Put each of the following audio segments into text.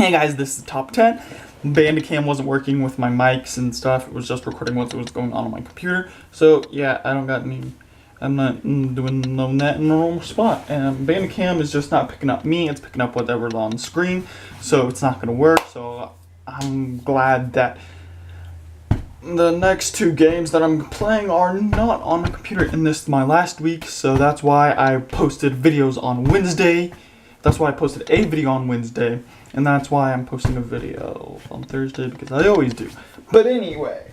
Hey guys, this is top 10. Bandicam wasn't working with my mics and stuff. It was just recording what was going on my computer. So yeah, I'm not doing that in the normal spot. And Bandicam is just not picking up me. It's picking up whatever's on the screen. So it's not going to work. So I'm glad that the next two games that I'm playing are not on my computer. And this is my last week. So that's why I posted videos on Wednesday. That's why I posted a video on Wednesday. And that's why I'm posting a video on Thursday, because I always do. But anyway,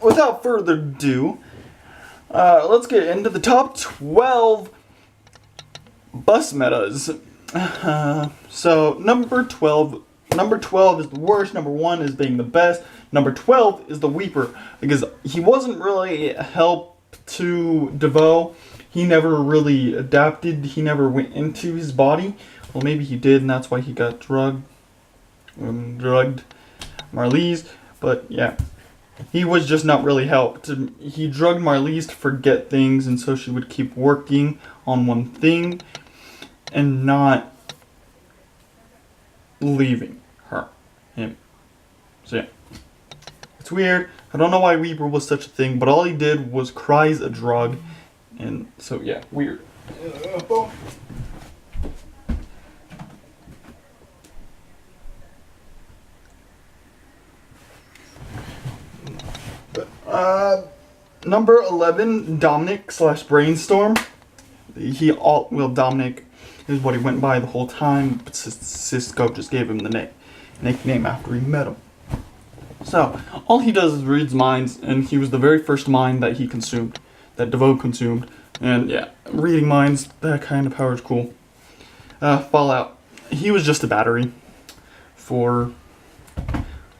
without further ado, let's get into the top 12 bus metas. So number 12 is the worst, number 1 is being the best, number 12 is the Weeper, because he wasn't really a help to DeVoe. He never really adapted, he never went into his body. Well, maybe he did, and that's why he got drugged Marlize. But yeah, he was just not really helped. He drugged Marlize to forget things, and so she would keep working on one thing and not leaving him. So yeah, it's weird. I don't know why Weeper was such a thing, but all he did was cries a drug, and so yeah, weird. Number 11, Dominic / Brainstorm. Dominic is what he went by the whole time, but Cisco just gave him the nickname after he met him. So, all he does is reads minds, and he was the very first mind that he consumed, that DeVoe consumed. And yeah, reading minds, that kind of power is cool. Fallout, he was just a battery for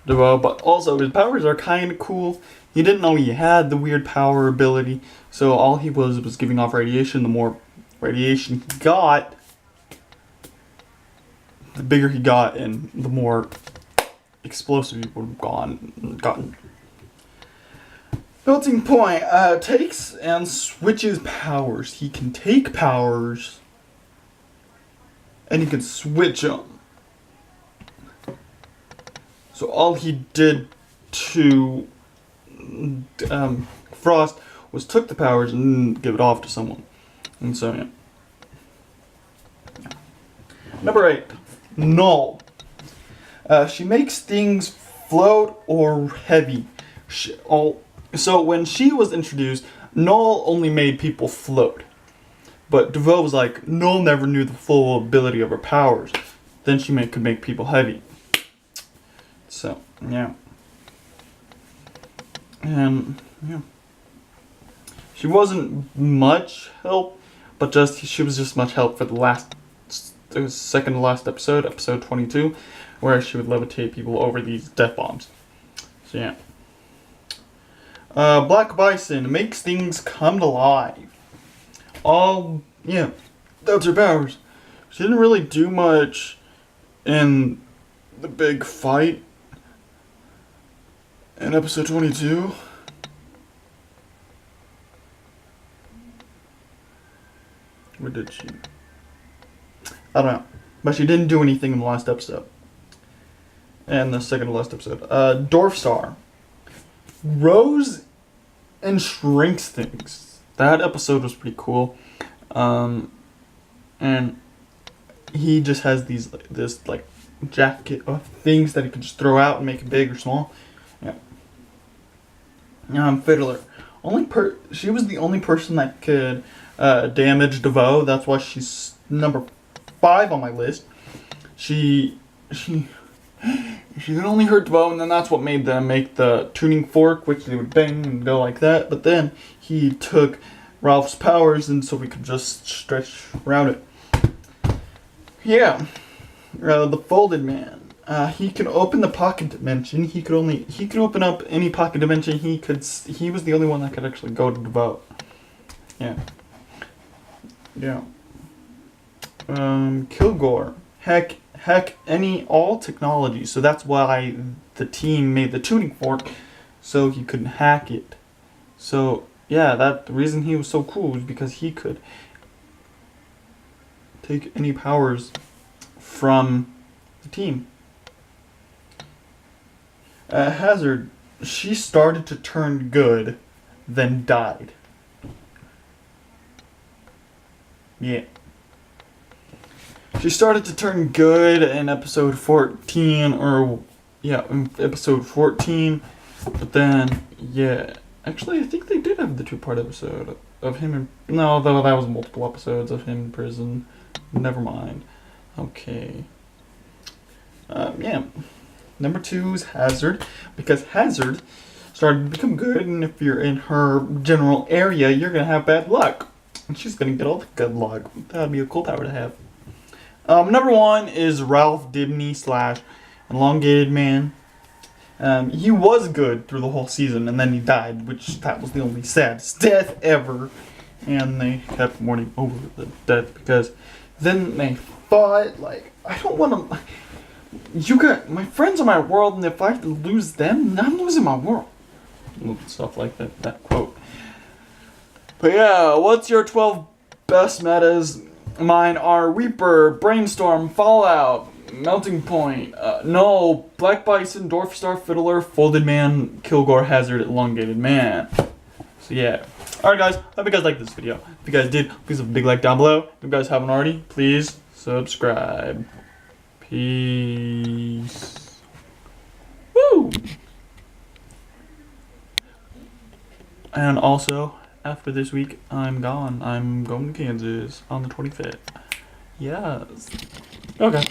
DeVoe, but also his powers are kind of cool. He didn't know he had the weird power ability, so all he was giving off radiation. The more radiation he got, the bigger he got, and the more explosive he would have gotten. Melting Point takes and switches powers. He can take powers, and he can switch them. So all he did to Frost was took the powers and give it off to someone. And so yeah. Number 8, Null. She makes things float or heavy. So when she was introduced, Null only made people float. But DeVoe was like, Null never knew the full ability of her powers. Then she could make people heavy. So, yeah. And, yeah. She wasn't much help, but she was just much help for the second to last episode, episode 22, where she would levitate people over these death bombs. So, yeah. Black Bison makes things come to life. Yeah, that's her powers. She didn't really do much in the big fight in episode 22. Where did she? I don't know. But she didn't do anything in the last episode. And the second to last episode. Dwarf Star. Rose and shrinks things. That episode was pretty cool. And he just has this jacket of things that he can just throw out and make it big or small. Yeah. Fiddler. She was the only person that could damage DeVoe. That's why she's number 5 on my list. She could only hurt DeVoe, and then that's what made them make the tuning fork, which they would bang and go like that. But then he took Ralph's powers, and so we could just stretch around it. Yeah. The Folded Man. He can open the pocket dimension. He could open up any pocket dimension. He was the only one that could actually go to DeVoe. Yeah. Yeah. Kilgore. Heck, all technology. So that's why the team made the tuning fork, so he couldn't hack it. So yeah, the reason he was so cool was because he could take any powers from the team. Hazard, she started to turn good, then died. Yeah. She started to turn good in episode 14, in episode 14, but then, yeah. Actually, I think they did have the 2-part episode of him in... No, though that was multiple episodes of him in prison. Never mind. Okay. Yeah. Number 2 is Hazard, because Hazard started to become good, and if you're in her general area, you're going to have bad luck. And she's going to get all the good luck. That would be a cool power to have. Number 1 is Ralph Dibny / Elongated Man. He was good through the whole season, and then he died, which that was the only saddest death ever. And they kept mourning over the death because then they thought, like, I don't want to... You got... My friends are my world, and if I have to lose them, then I'm losing my world. Stuff like that quote. But yeah, what's your 12 best metas? Mine are Reaper, Brainstorm, Fallout, Melting Point, Null, Black Bison, Dwarf Star Fiddler, Folded Man, Kilgore Hazard, Elongated Man. So yeah. Alright guys, hope you guys liked this video. If you guys did, please leave a big like down below. If you guys haven't already, please subscribe. Peace. Woo! And also, after this week, I'm gone. I'm going to Kansas on the 25th. Yes. Okay.